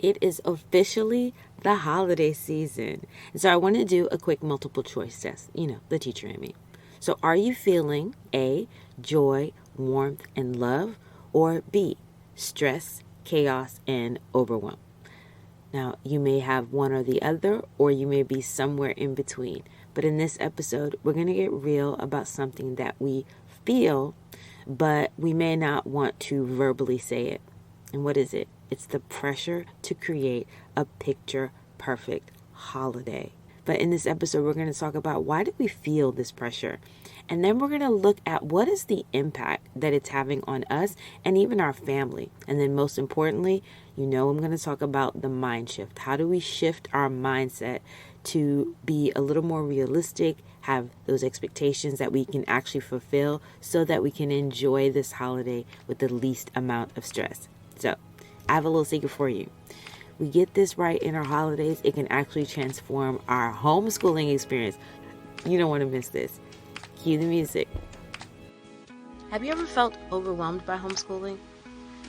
it is officially the holiday season. And so I want to do a quick multiple choice test, the teacher in me. So are you feeling A, joy, warmth, and love, or B, stress, chaos, and overwhelm? Now, you may have one or the other, or you may be somewhere in between. But in this episode, we're going to get real about something that we feel, but we may not want to verbally say it. And what is it? It's the pressure to create a picture perfect holiday. But in this episode, we're going to talk about why do we feel this pressure? And then we're going to look at what is the impact that it's having on us and even our family. And then most importantly, I'm going to talk about the mind shift. How do we shift our mindset to be a little more realistic, have those expectations that we can actually fulfill so that we can enjoy this holiday with the least amount of stress. So I have a little secret for you. We get this right in our holidays, it can actually transform our homeschooling experience. You don't want to miss this. Cue the music. Have you ever felt overwhelmed by homeschooling?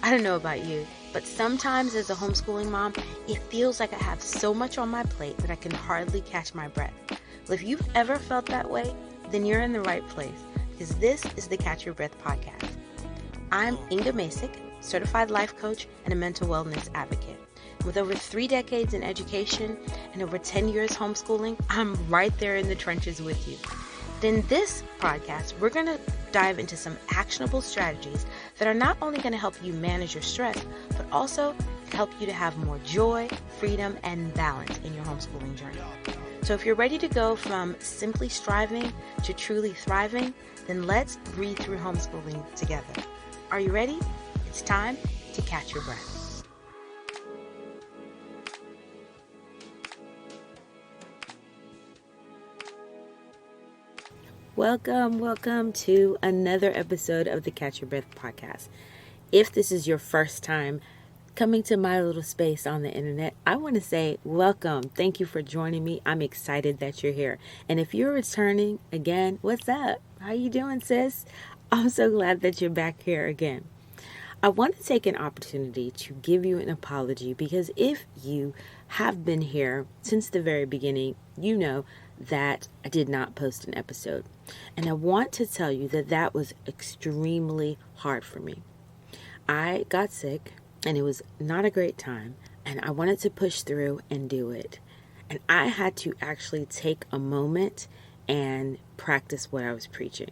I don't know about you, but sometimes as a homeschooling mom, it feels like I have so much on my plate that I can hardly catch my breath. Well, if you've ever felt that way, then you're in the right place, because this is the Catch Your Breath podcast. I'm Inga Masick, certified life coach and a mental wellness advocate. With over 3 decades in education and over 10 years homeschooling, I'm right there in the trenches with you. In this podcast, we're going to dive into some actionable strategies that are not only going to help you manage your stress, but also help you to have more joy, freedom, and balance in your homeschooling journey. So if you're ready to go from simply striving to truly thriving, then let's breathe through homeschooling together. Are you ready? It's time to catch your breath. Welcome to another episode of the Catch Your Breath podcast. If this is your first time coming to my little space on the internet, I want to say welcome. Thank you for joining me. I'm excited that you're here. And if you're returning again, what's up? How you doing, sis? I'm so glad that you're back here again. I want to take an opportunity to give you an apology because if you have been here since the very beginning, you know that I did not post an episode. And I want to tell you that that was extremely hard for me. I got sick and it was not a great time, and I wanted to push through and do it. And I had to actually take a moment and practice what I was preaching.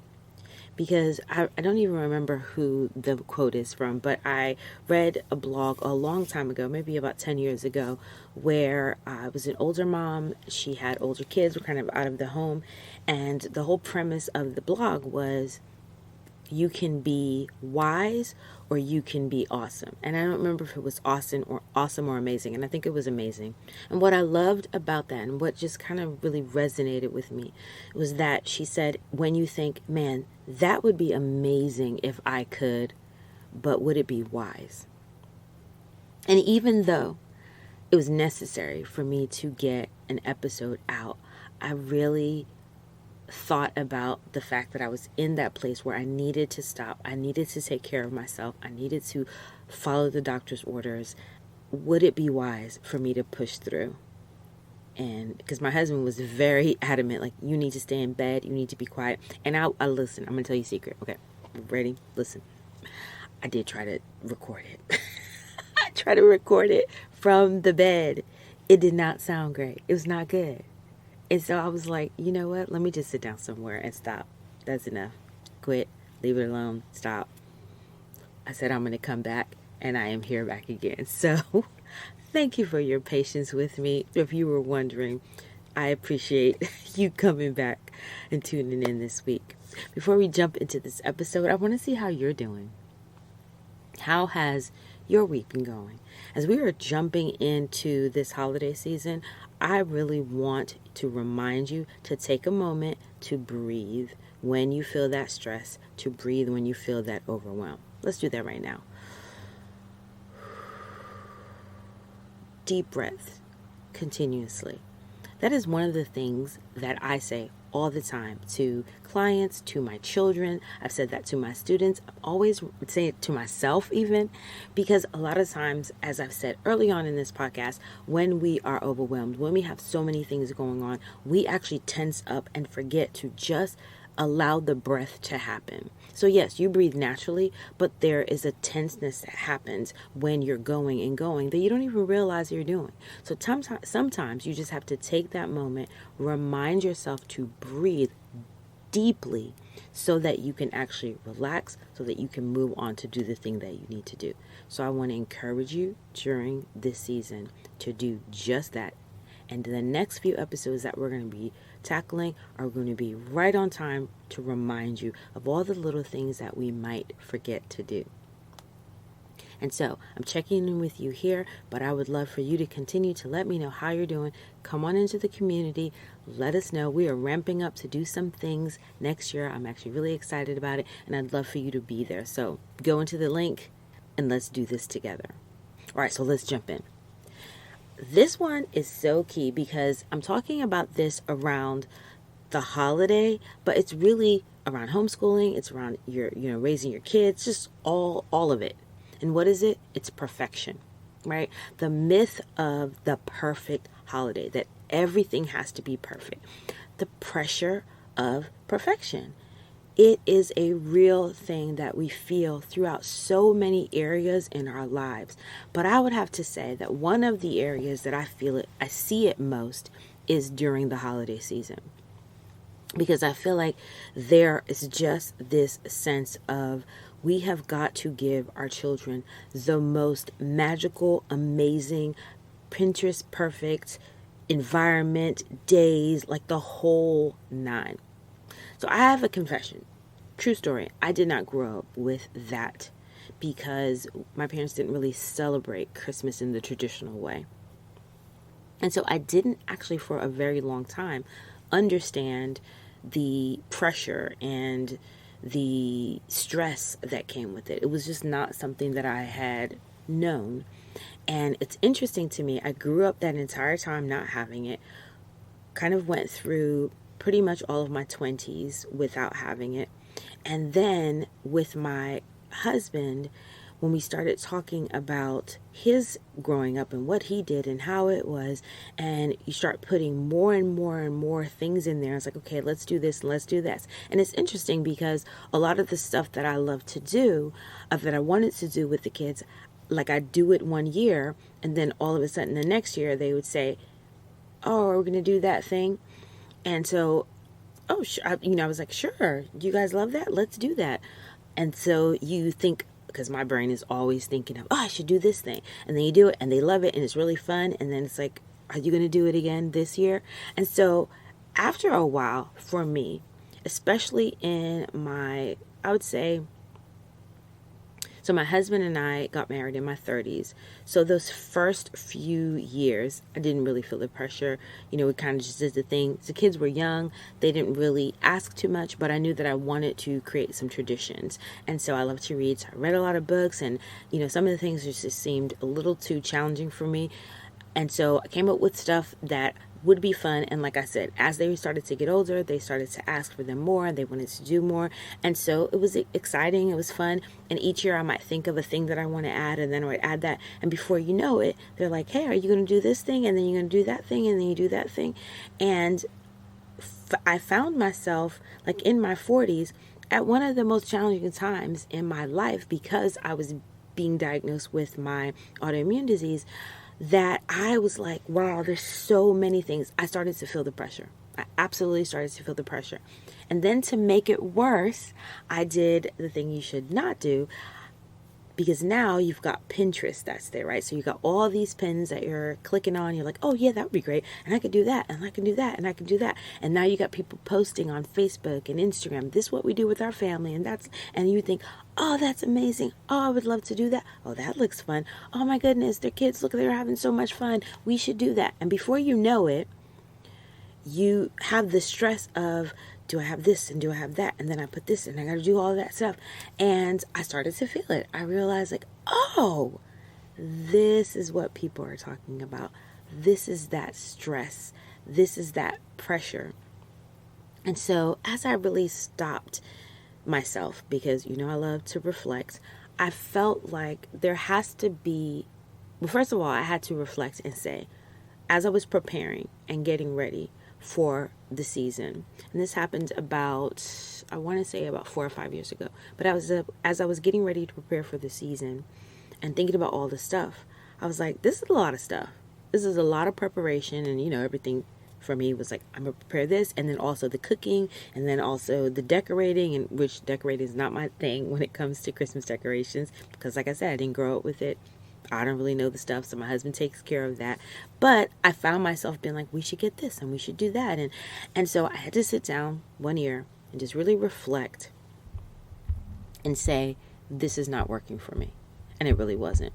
Because I don't even remember who the quote is from, but I read a blog a long time ago, maybe about 10 years ago, where I was an older mom. She had older kids, were kind of out of the home. And the whole premise of the blog was you can be wise or you can be awesome. And I don't remember if it was awesome or amazing. And I think it was amazing. And what I loved about that and what just kind of really resonated with me was that she said, when you think, man, that would be amazing if I could, but would it be wise? And even though it was necessary for me to get an episode out, I really thought about the fact that I was in that place where I needed to stop. I needed to take care of myself. I needed to follow the doctor's orders. Would it be wise for me to push through? And because my husband was very adamant, like, you need to stay in bed, you need to be quiet. And I listen, I'm going to tell you a secret. Okay, ready? Listen. I did try to record it. I tried to record it from the bed. It did not sound great. It was not good. And so I was like, you know what? Let me just sit down somewhere and stop. That's enough. Quit. Leave it alone. Stop. I said I'm going to come back, and I am here back again. So thank you for your patience with me. If you were wondering, I appreciate you coming back and tuning in this week. Before we jump into this episode, I want to see how you're doing. How has your week been going? As we are jumping into this holiday season, I really want to remind you to take a moment to breathe when you feel that stress, to breathe when you feel that overwhelm. Let's do that right now. Deep breaths continuously. That is one of the things that I say all the time to clients, to my children. I've said that to my students. I always say it to myself even, because a lot of times, as I've said early on in this podcast, when we are overwhelmed, when we have so many things going on, we actually tense up and forget to just allow the breath to happen. So yes, you breathe naturally, but there is a tenseness that happens when you're going and going that you don't even realize you're doing. So sometimes you just have to take that moment, remind yourself to breathe deeply so that you can actually relax, so that you can move on to do the thing that you need to do. So I want to encourage you during this season to do just that. And the next few episodes that we're going to be tackling are going to be right on time to remind you of all the little things that we might forget to do. And so I'm checking in with you here, but I would love for you to continue to let me know how you're doing. Come on into the community. Let us know. We are ramping up to do some things next year. I'm actually really excited about it, and I'd love for you to be there. So go into the link and let's do this together. All right, so let's jump in. This one is so key because I'm talking about this around the holiday, but it's really around homeschooling. It's around your, raising your kids, just all of it. And what is it? It's perfection, right? The myth of the perfect holiday, that everything has to be perfect. The pressure of perfection. It is a real thing that we feel throughout so many areas in our lives. But I would have to say that one of the areas that I see it most is during the holiday season. Because I feel like there is just this sense of we have got to give our children the most magical, amazing, Pinterest perfect environment, days, like the whole nine. So I have a confession. True story. I did not grow up with that because my parents didn't really celebrate Christmas in the traditional way. And so I didn't actually for a very long time understand the pressure and the stress that came with it. It was just not something that I had known. And it's interesting to me. I grew up that entire time not having it, kind of went through pretty much all of my 20s without having it. And then with my husband, when we started talking about his growing up and what he did and how it was, and you start putting more and more and more things in there, it's like, okay, let's do this, let's do this. And it's interesting because a lot of the stuff that I love to do, that I wanted to do with the kids, like I do it one year, and then all of a sudden the next year they would say, oh, are we going to do that thing? And so, I was like, sure, do you guys love that? Let's do that. And so you think, because my brain is always thinking of, I should do this thing. And then you do it and they love it and it's really fun. And then it's like, are you going to do it again this year? And so after a while, for me, especially in my, I would say, so my husband and I got married in my 30s. So those first few years, I didn't really feel the pressure. We kind of just did the thing. The kids were young. They didn't really ask too much, but I knew that I wanted to create some traditions. And so I love to read. So I read a lot of books, and, some of the things just seemed a little too challenging for me. And so I came up with stuff that would be fun. And like I said, as they started to get older, they started to ask for them more and they wanted to do more. And so it was exciting. It was fun. And each year I might think of a thing that I want to add, and then I would add that. And before you know it, they're like, hey, are you going to do this thing? And then you're going to do that thing. And then you do that thing. And I found myself like in my 40s at one of the most challenging times in my life, because I was being diagnosed with my autoimmune disease, that I was like, wow, there's so many things. I started to feel the pressure. I absolutely started to feel the pressure. And then to make it worse, I did the thing you should not do, because now you've got Pinterest that's there, right? So you got all these pins that you're clicking on. You're like, oh yeah, that would be great. And I could do that, and I can do that, and I can do that. And now you got people posting on Facebook and Instagram, this is what we do with our family. And you think, oh, that's amazing. Oh, I would love to do that. Oh, that looks fun. Oh my goodness, their kids, look, they're having so much fun. We should do that. And before you know it, you have the stress of, do I have this and do I have that? And then I put this and I got to do all that stuff. And I started to feel it. I realized like, oh, this is what people are talking about. This is that stress. This is that pressure. And so as I really stopped myself, because I love to reflect, I felt like there has to be, well, first of all, I had to reflect and say, as I was preparing and getting ready for the season, and this happened about, I want to say about 4 or 5 years ago, but as I was getting ready to prepare for the season and thinking about all the stuff, I was like, this is a lot of stuff. This is a lot of preparation, and everything for me was like, I'm gonna prepare this, and then also the cooking, and then also the decorating, and which decorating is not my thing when it comes to Christmas decorations, because like I said, I didn't grow up with it. I don't really know the stuff, so my husband takes care of that. But I found myself being like, we should get this and we should do that, and so I had to sit down one year and just really reflect and say, this is not working for me, and it really wasn't.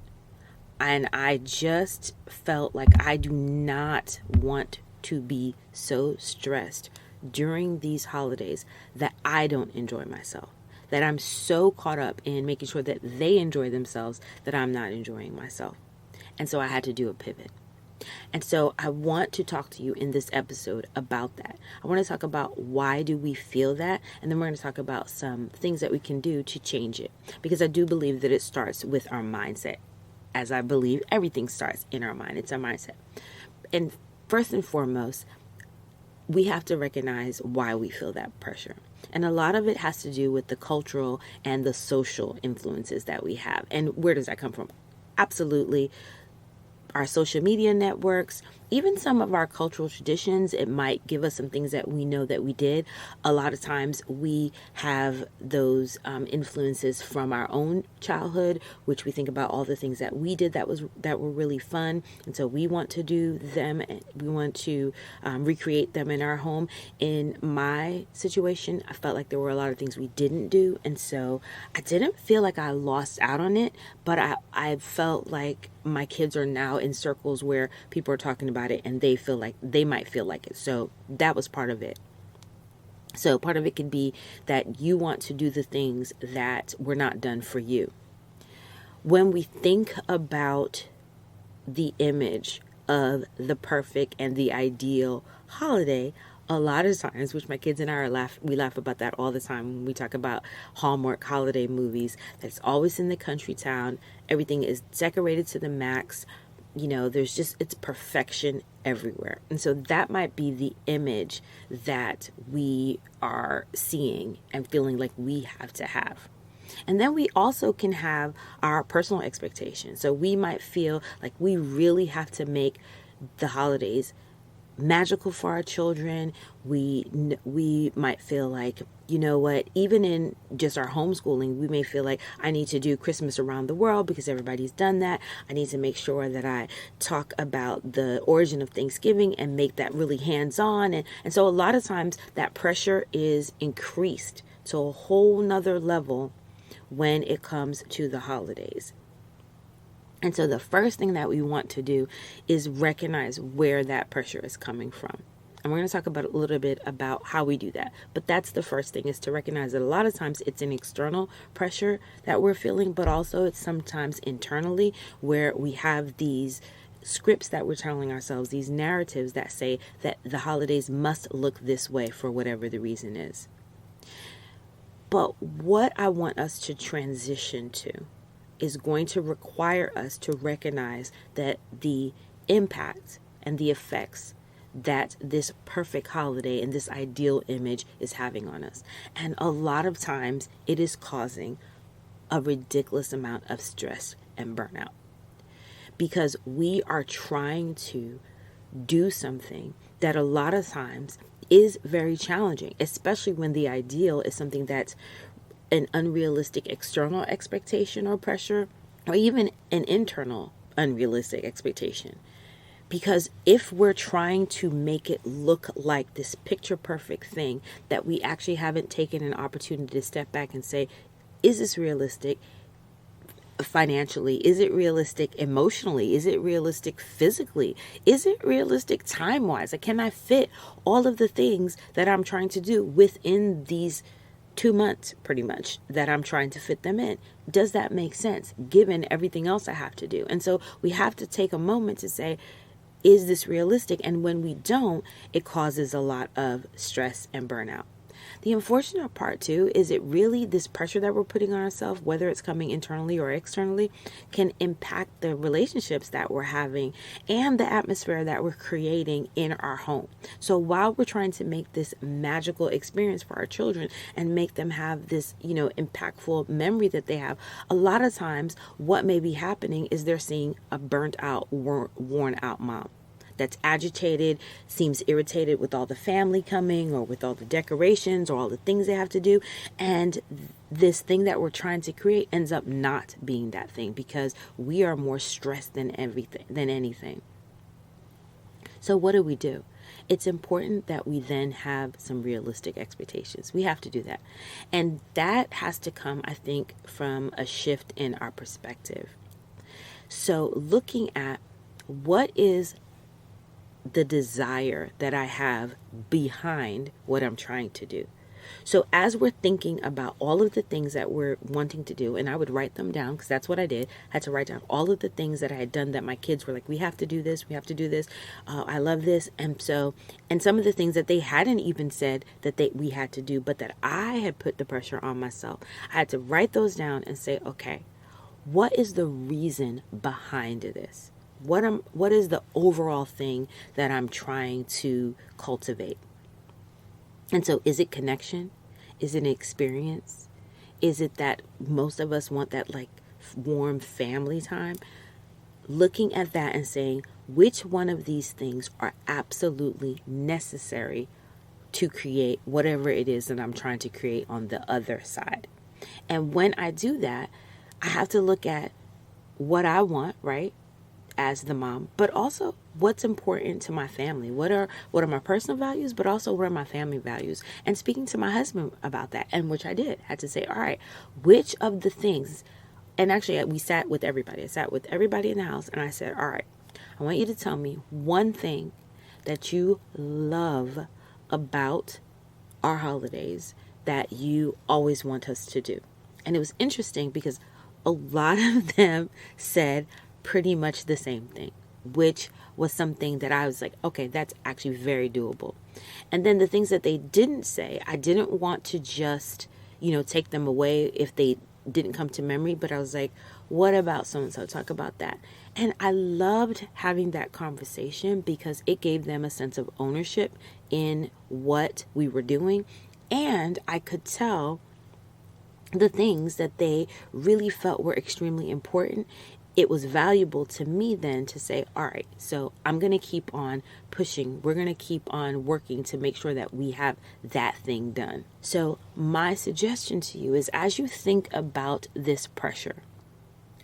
And I just felt like I do not want to be so stressed during these holidays that I don't enjoy myself, that I'm so caught up in making sure that they enjoy themselves that I'm not enjoying myself. And so I had to do a pivot. And so I want to talk to you in this episode about that. I want to talk about why do we feel that, and then we're going to talk about some things that we can do to change it, because I do believe that it starts with our mindset, as I believe everything starts in our mind. It's our mindset. And first and foremost, we have to recognize why we feel that pressure. And a lot of it has to do with the cultural and the social influences that we have. And where does that come from? Absolutely, our social media networks, even some of our cultural traditions. It might give us some things that we know that we did. A lot of times we have those influences from our own childhood, which we think about all the things that we did that were really fun, and so we want to do them. We want to recreate them in our home. In my situation, I felt like there were a lot of things we didn't do, and so I didn't feel like I lost out on it, but I felt like my kids are now in circles where people are talking about it and they might feel like it. So that was part of it. So part of it could be that you want to do the things that were not done for you. When we think about the image of the perfect and the ideal holiday, a lot of times, which my kids and I we laugh about that all the time when we talk about Hallmark holiday movies, that's always in the country town. Everything is decorated to the max. It's perfection everywhere. And so that might be the image that we are seeing and feeling like we have to have. And then we also can have our personal expectations. So we might feel like we really have to make the holidays magical for our children. We might feel like, even in just our homeschooling, we may feel like I need to do Christmas around the world because everybody's done that. I need to make sure that I talk about the origin of Thanksgiving and make that really hands-on. And so a lot of times that pressure is increased to a whole nother level when it comes to the holidays. And so the first thing that we want to do is recognize where that pressure is coming from. And we're going to talk about a little bit about how we do that. But that's the first thing, is to recognize that a lot of times it's an external pressure that we're feeling, but also it's sometimes internally, where we have these scripts that we're telling ourselves, these narratives that say that the holidays must look this way for whatever the reason is. But what I want us to transition to is going to require us to recognize that the impact and the effects that this perfect holiday and this ideal image is having on us. And a lot of times it is causing a ridiculous amount of stress and burnout, because we are trying to do something that a lot of times is very challenging, especially when the ideal is something that's an unrealistic external expectation or pressure, or even an internal unrealistic expectation. Because if we're trying to make it look like this picture perfect thing that we actually haven't taken an opportunity to step back and say, is this realistic financially? Is it realistic emotionally? Is it realistic physically? Is it realistic time-wise? Can I fit all of the things that I'm trying to do within these 2 months, pretty much, that I'm trying to fit them in? Does that make sense given everything else I have to do? And so we have to take a moment to say, is this realistic? And when we don't, it causes a lot of stress and burnout. The unfortunate part too is it really, this pressure that we're putting on ourselves, whether it's coming internally or externally, can impact the relationships that we're having and the atmosphere that we're creating in our home. So while we're trying to make this magical experience for our children and make them have this, impactful memory that they have, a lot of times what may be happening is they're seeing a burnt out, worn out mom that's agitated, seems irritated with all the family coming or with all the decorations or all the things they have to do. And this thing that we're trying to create ends up not being that thing because we are more stressed than anything. So what do? It's important that we then have some realistic expectations. We have to do that. And that has to come, I think, from a shift in our perspective. So looking at what is the desire that I have behind what I'm trying to do. So as we're thinking about all of the things that we're wanting to do, and I would write them down because that's what I did. I had to write down all of the things that I had done that my kids were like, we have to do this. We have to do this. I love this. And some of the things that they hadn't even said that we had to do, but that I had put the pressure on myself. I had to write those down and say, okay, what is the reason behind this? What is the overall thing that I'm trying to cultivate? And so is it connection? Is it an experience? Is it that most of us want that like warm family time? Looking at that and saying, which one of these things are absolutely necessary to create whatever it is that I'm trying to create on the other side? And when I do that, I have to look at what I want, right? As the mom, but also what's important to my family. What are my personal values, but also what are my family values? And speaking to my husband about that, and which I did, had to say, all right, which of the things, and actually we sat with everybody. I sat with everybody in the house and I said, all right, I want you to tell me one thing that you love about our holidays that you always want us to do. And it was interesting because a lot of them said pretty much the same thing, which was something that I was like, okay, that's actually very doable. And then the things that they didn't say, I didn't want to just, take them away if they didn't come to memory, but I was like, what about so-and-so? Talk about that. And I loved having that conversation because it gave them a sense of ownership in what we were doing. And I could tell the things that they really felt were extremely important. It was valuable to me then to say, all right, so I'm going to keep on pushing. We're going to keep on working to make sure that we have that thing done. So my suggestion to you is, as you think about this pressure,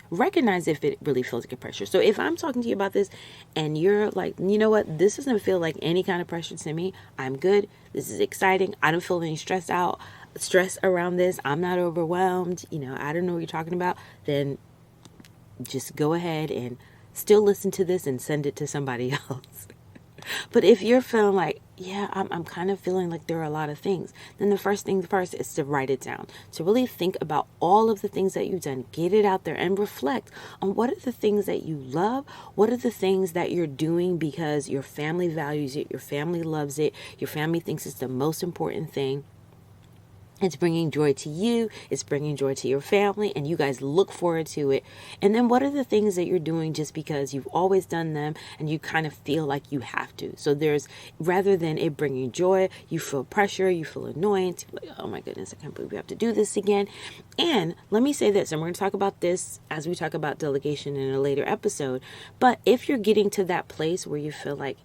recognize if it really feels like a pressure. So if I'm talking to you about this and you're like, you know what, this doesn't feel like any kind of pressure to me. I'm good. This is exciting. I don't feel any stress around this. I'm not overwhelmed. I don't know what you're talking about. Then just go ahead and still listen to this and send it to somebody else. But if you're feeling like, yeah, I'm kind of feeling like there are a lot of things, then the first thing first is to write it down. To really think about all of the things that you've done, get it out there and reflect on what are the things that you love, what are the things that you're doing because your family values it, your family loves it, your family thinks it's the most important thing. It's bringing joy to you. It's bringing joy to your family, and you guys look forward to it. And then what are the things that you're doing just because you've always done them and you kind of feel like you have to? So rather than it bringing joy, you feel pressure, you feel annoyance. You're like, oh my goodness, I can't believe we have to do this again. And let me say this, and we're going to talk about this as we talk about delegation in a later episode. But if you're getting to that place where you feel like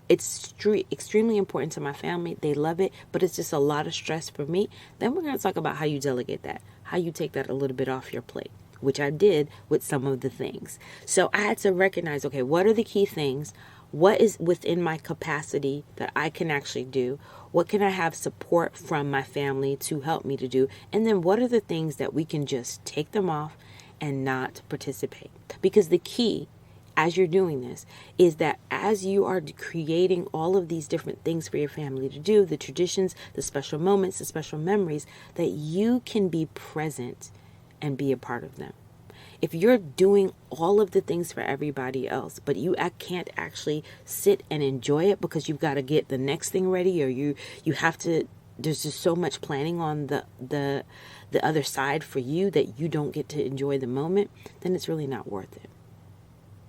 it's extremely important to my family, they love it, but it's just a lot of stress for me, then we're going to talk about how you delegate that, how you take that a little bit off your plate, which I did with some of the things. So I had to recognize, okay, what are the key things? What is within my capacity that I can actually do? What can I have support from my family to help me to do? And then what are the things that we can just take them off and not participate? Because the key, as you're doing this, is that as you are creating all of these different things for your family to do, the traditions, the special moments, the special memories, that you can be present and be a part of them. If you're doing all of the things for everybody else, but you can't actually sit and enjoy it because you've got to get the next thing ready, or you have to, there's just so much planning on the other side for you that you don't get to enjoy the moment, then it's really not worth it.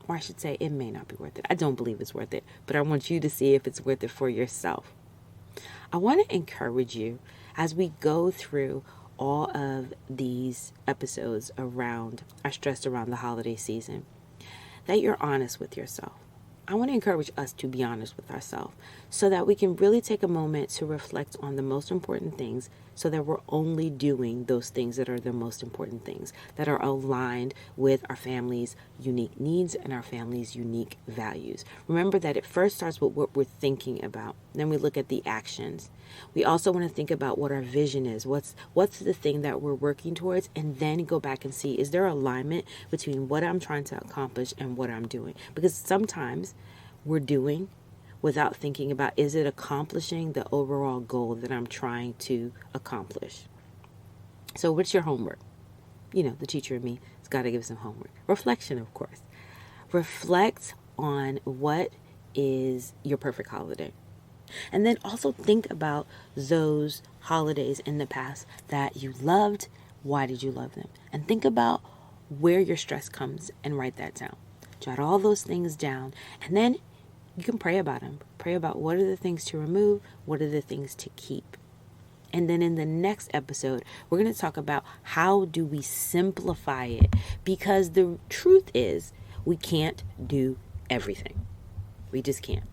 Or I should say, it may not be worth it. I don't believe it's worth it, but I want you to see if it's worth it for yourself. I want to encourage you as we go through all of these episodes around our stress around the holiday season, that you're honest with yourself. I want to encourage us to be honest with ourselves so that we can really take a moment to reflect on the most important things, so that we're only doing those things that are the most important things, that are aligned with our family's unique needs and our family's unique values. Remember that it first starts with what we're thinking about. Then we look at the actions. We also want to think about what our vision is. What's the thing that we're working towards? And then go back and see, is there alignment between what I'm trying to accomplish and what I'm doing? Because sometimes we're doing without thinking about, is it accomplishing the overall goal that I'm trying to accomplish? So what's your homework? You know, the teacher in me has got to give some homework. Reflection, of course. Reflect on what is your perfect holiday. And then also think about those holidays in the past that you loved. Why did you love them? And think about where your stress comes and write that down. Jot all those things down, and then you can pray about them. Pray about what are the things to remove, what are the things to keep. And then in the next episode, we're going to talk about how do we simplify it, because the truth is we can't do everything. We just can't.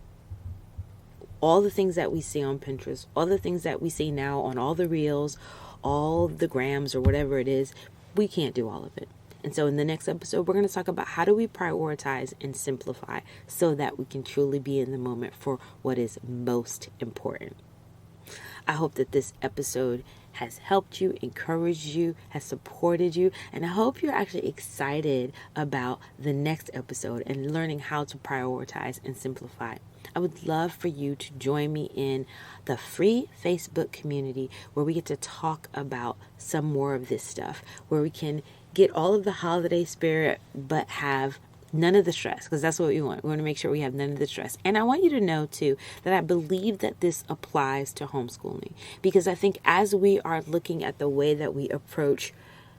All the things that we see on Pinterest, all the things that we see now on all the reels, all the grams or whatever it is, we can't do all of it. And so in the next episode, we're going to talk about how do we prioritize and simplify so that we can truly be in the moment for what is most important. I hope that this episode has helped you, encouraged you, has supported you, and I hope you're actually excited about the next episode and learning how to prioritize and simplify. I would love for you to join me in the free Facebook community where we get to talk about some more of this stuff, where we can get all of the holiday spirit but have none of the stress, because that's what we want. We want to make sure we have none of the stress. And I want you to know too that I believe that this applies to homeschooling, because I think as we are looking at the way that we approach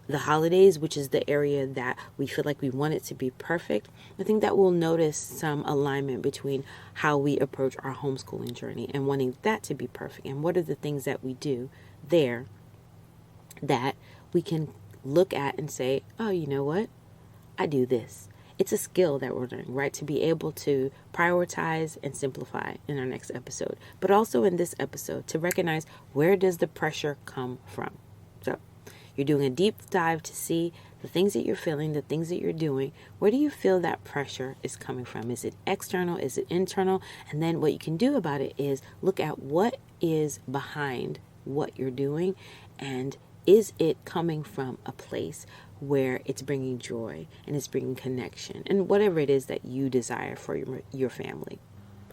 the holidays, which is the area that we feel like we want it to be perfect, I think that we'll notice some alignment between how we approach our homeschooling journey and wanting that to be perfect, and what are the things that we do there that we can look at and say, oh, you know what? I do this. It's a skill that we're learning, right? To be able to prioritize and simplify in our next episode, but also in this episode to recognize, where does the pressure come from? So you're doing a deep dive to see the things that you're feeling, the things that you're doing. Where do you feel that pressure is coming from? Is it external? Is it internal? And then what you can do about it is look at what is behind what you're doing, and is it coming from a place where it's bringing joy and it's bringing connection and whatever it is that you desire for your family.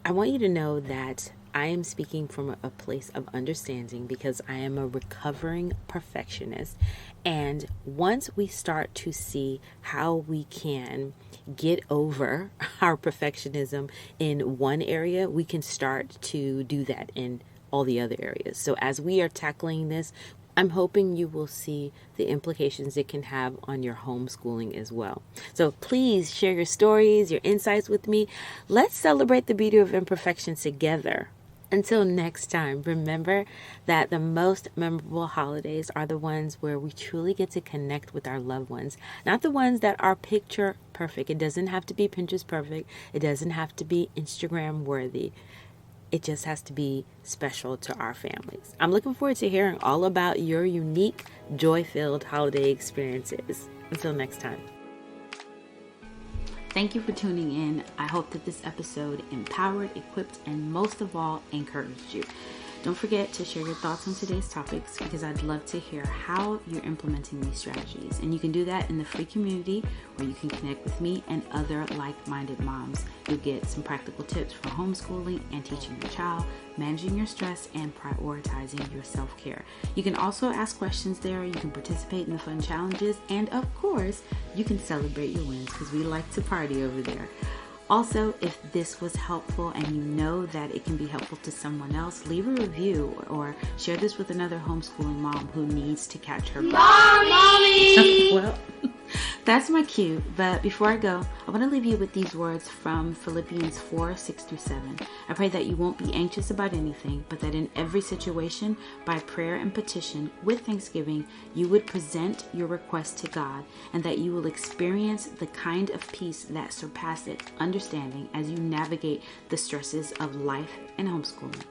I want you to know that I am speaking from a place of understanding, because I am a recovering perfectionist. And once we start to see how we can get over our perfectionism in one area, we can start to do that in all the other areas. So as we are tackling this, I'm hoping you will see the implications it can have on your homeschooling as well. So please share your stories, your insights with me. Let's celebrate the beauty of imperfection together. Until next time, remember that the most memorable holidays are the ones where we truly get to connect with our loved ones, not the ones that are picture perfect. It doesn't have to be Pinterest perfect. It doesn't have to be Instagram worthy. It just has to be special to our families. I'm looking forward to hearing all about your unique, joy-filled holiday experiences. Until next time. Thank you for tuning in. I hope that this episode empowered, equipped, and most of all, encouraged you. Don't forget to share your thoughts on today's topics because I'd love to hear how you're implementing these strategies. And you can do that in the free community where you can connect with me and other like-minded moms. You'll get some practical tips for homeschooling and teaching your child, managing your stress, and prioritizing your self-care. You can also ask questions there. You can participate in the fun challenges. And of course, you can celebrate your wins because we like to party over there. Also, if this was helpful and you know that it can be helpful to someone else, leave a review or share this with another homeschooling mom who needs to catch her breath. Mommy! Well, that's my cue. But before I go, I want to leave you with these words from Philippians 4:6-7. I pray that you won't be anxious about anything, but that in every situation, by prayer and petition, with thanksgiving, you would present your request to God, and that you will experience the kind of peace that surpasses understanding as you navigate the stresses of life and homeschooling.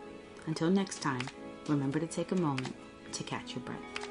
Until next time, remember to take a moment to catch your breath.